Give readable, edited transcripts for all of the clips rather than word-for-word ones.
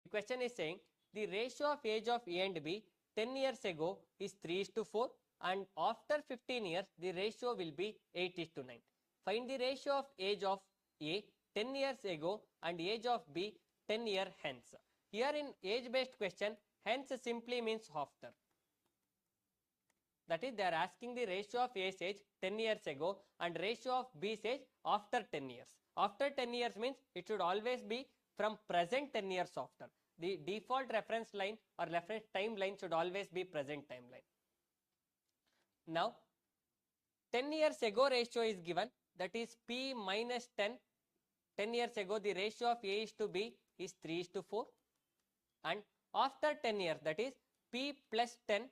question is saying the ratio of age of A and B 10 years ago is 3:4 and after 15 years the ratio will be 8:9. Find the ratio of age of A 10 years ago and age of B 10 years hence. Here in age based question, hence simply means after. That is, they are asking the ratio of A's age 10 years ago and ratio of B's age after 10 years. After 10 years means it should always be from present 10 years after. The default reference line or reference timeline should always be present timeline. Now, 10 years ago ratio is given, that is P minus 10. 10 years ago the ratio of A is to B is 3:4 and after 10 years, that is P plus 10,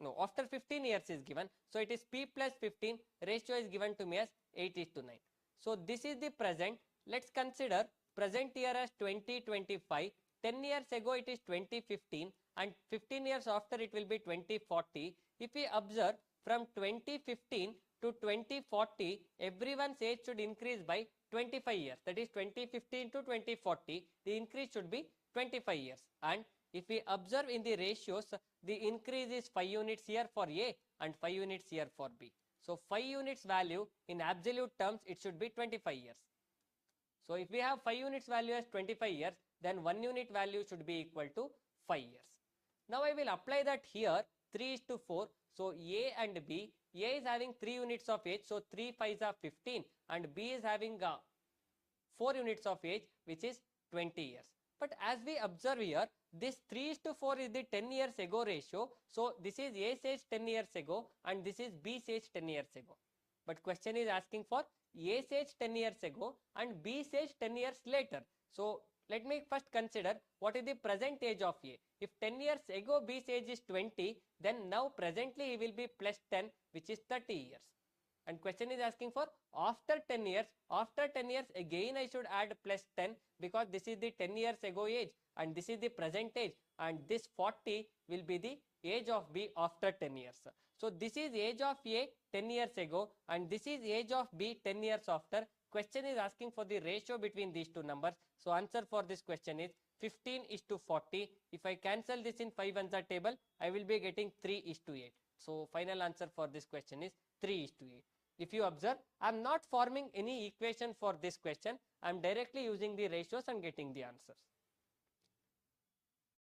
no, after 15 years is given, so it is P plus 15, ratio is given to me as 8:9. So this is the present. Let's consider present year as 2025. 10 years ago it is 2015 and 15 years after it will be 2040. If we observe from 2015 to 2040, everyone's age should increase by 25 years. That is 2015 to 2040, the increase should be 25 years. And if we observe in the ratios, the increase is 5 units here for A and 5 units here for B. So 5 units value in absolute terms, it should be 25 years. So if we have 5 units value as 25 years, then 1 unit value should be equal to 5 years. Now I will apply that here 3:4. So A and B, A is having 3 units of age, so 3 5s are 15 and B is having 4 units of age, which is 20 years. But as we observe here, this 3:4 is the 10 years ago ratio. So this is A's age 10 years ago and this is B's age 10 years ago. But question is asking for A's age 10 years ago and B's age 10 years later. So let me first consider what is the present age of A. If 10 years ago B's age is 20, then now presently he will be plus 10, which is 30 years. And question is asking for after 10 years. After 10 years again I should add plus 10 because this is the 10 years ago age and this is the present age and this 40 will be the age of B after 10 years. So this is age of A 10 years ago and this is age of B 10 years after. Question is asking for the ratio between these two numbers. So answer for this question is 15:40. If I cancel this in 5 answer table, I will be getting 3:8. So final answer for this question is 3:8. If you observe, I am not forming any equation for this question. I am directly using the ratios and getting the answers.